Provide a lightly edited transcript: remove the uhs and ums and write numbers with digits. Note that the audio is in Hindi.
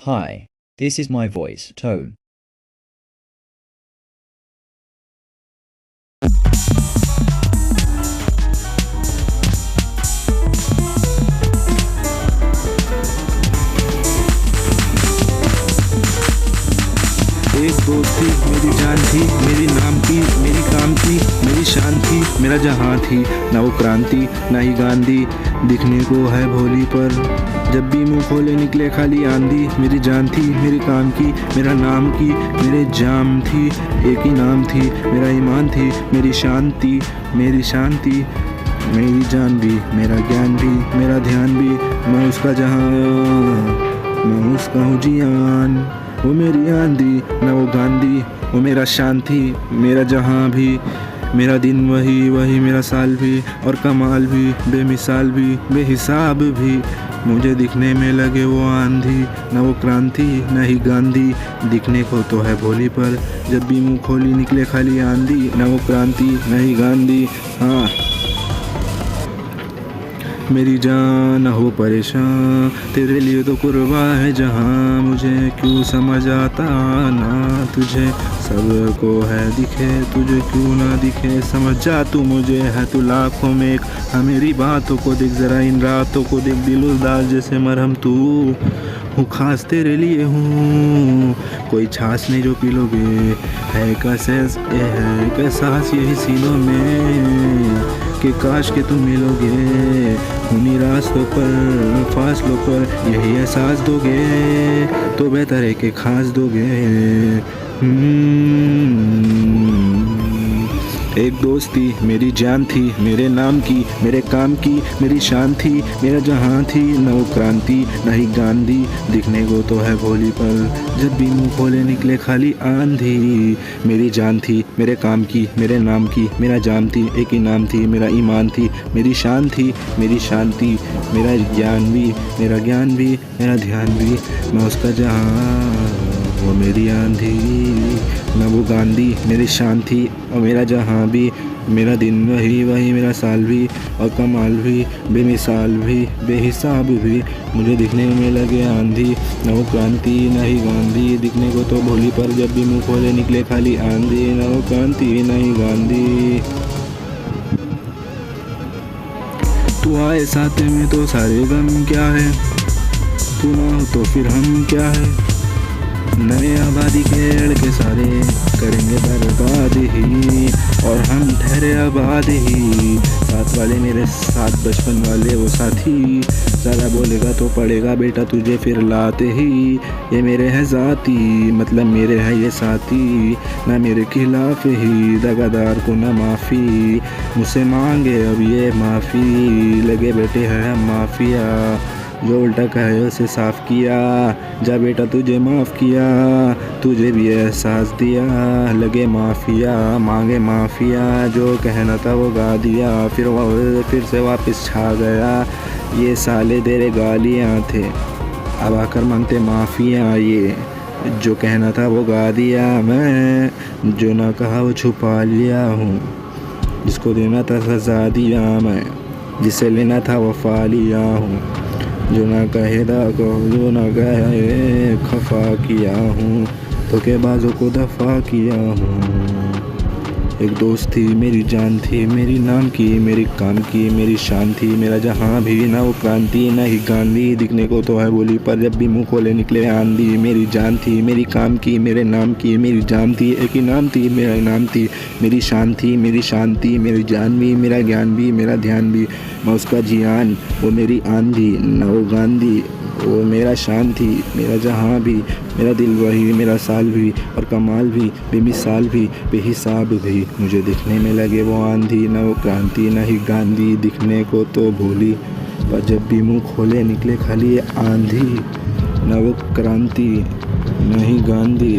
Hi, this is my voice tone. एक दोस्त थी मेरी जान थी, मेरी नाम की मेरी काम की मेरी शान थी, मेरा जहाँ थी ना वो क्रांति ना ही गांधी, दिखने को है भोली पर जब भी मुंह खोले निकले खाली आंधी। मेरी जान थी मेरी काम की मेरा नाम की मेरे जाम थी, एक ही नाम थी मेरा ईमान थी, मेरी शांति मेरी शांति, मेरी जान भी मेरा ज्ञान भी मेरा ध्यान भी, मैं उसका जहाँ मैं उसका हूँ जियान। वो मेरी आंधी ना वो गांधी, वो मेरा शांति मेरा जहाँ भी, मेरा दिन वही वही मेरा साल भी, और कमाल भी बेमिसाल भी बेहिसाब भी, मुझे दिखने में लगे वो आंधी ना वो क्रांति ना ही गांधी, दिखने को तो है भोली पर जब भी मुंह खोली निकले खाली आंधी, ना वो क्रांति ना ही गांधी। हाँ, मेरी जान ना हो परेशान, तेरे लिए तो कुर्बा है जहाँ, मुझे क्यों समझ आता ना तुझे, सबको है दिखे तुझे क्यों ना दिखे, समझ जा तू मुझे है तू लाखों में एक, हाँ मेरी बातों को देख जरा इन रातों को देख, दिल उदास जैसे मरहम तू हूँ, खास तेरे लिए हूँ, कोई छाछ नहीं जो पी लोगे, है एक एहसास यही सीनों में कि काश के तुम मिलोगे, उन्हीं रास्तों पर फासलों पर यही एहसास दोगे तो बेहतर है कि खास दोगे। एक दोस्त थी मेरी जान थी, मेरे नाम की मेरे काम की मेरी शान थी, मेरा जहाँ थी न वो क्रांति न ही गांधी, दिखने को तो है भोली पर जब भी मुंह खोले निकले खाली आंधी। मेरी जान थी मेरे काम की मेरे नाम की मेरा जान थी, एक ही नाम थी मेरा ईमान थी, मेरी शान थी मेरी शांति, मेरा ज्ञान भी मेरा ज्ञान भी मेरा ध्यान भी, मैं उसका जहाँ वो मेरी आंधी ना वो गांधी, मेरी शांति और मेरा जहाँ भी, मेरा दिन वही वही मेरा साल भी, और कमाल भी बेमिसाल भी बेहिसाब भी, मुझे दिखने में लगे आंधी ना वो क्रांति ना ही गांधी, दिखने को तो भोली पर जब भी मुंह खोले निकले खाली आंधी, ना वो क्रांति ना ही गांधी। तू आए साथ में तो सारे गम क्या है, तू ना हो तो फिर हम क्या है, नए आबादी के लड़के सारे करेंगे बर्बाद ही, और हम ठहरे आबाद ही, साथ वाले मेरे साथ बचपन वाले वो साथी, ज़्यादा बोलेगा तो पड़ेगा बेटा तुझे फिर लाते ही, ये मेरे हैं ज़ाती मतलब मेरे हैं ये साथी, ना मेरे खिलाफ ही दगादार को ना माफ़ी, मुझसे मांगे अब ये माफ़ी, लगे बेटे हैं हम माफिया, जो उल्टा कहे उसे साफ किया, जा बेटा तुझे माफ़ किया, तुझे भी एहसास दिया, लगे माफिया मांगे माफिया, जो कहना था वो गा दिया, फिर से वापस छा गया, ये साले तेरे गालियाँ थे अब आकर मांगते माफिया, ये जो कहना था वो गा दिया, मैं जो ना कहा वो छुपा लिया हूँ, जिसको देना था सजा दिया मैं, जिसे लेना था वफा लिया हूँ, जो ना कहेगा जो ना कहे खफा किया हूँ, तो के बाजों को दफा किया हूँ। एक दोस्त थी मेरी जान थी, मेरी नाम की मेरी काम की मेरी शान थी, मेरा जहाँ भी ना वो क्रांति ना ही गांधी, दिखने को तो है बोली पर जब भी मुँह खोले निकले आंधी। मेरी जान थी मेरी काम की मेरे नाम की मेरी जान थी, एक ही नाम थी मेरा इनाम थी, मेरी शान थी मेरी शांति, मेरी जान भी मेरा ज्ञान भी मेरा ध्यान भी, मैं उसका जियान वो मेरी आंधी ना वो गांधी, वो मेरा शांति मेरा जहाँ भी, मेरा दिल वही मेरा साल भी, और कमाल भी बेमिसाल भी बेहिसाब भी, मुझे दिखने में लगे वो आंधी ना वो क्रांति ना ही गांधी, दिखने को तो भोली पर जब भी मुंह खोले निकले खाली आंधी, ना वो क्रांति ना ही गांधी।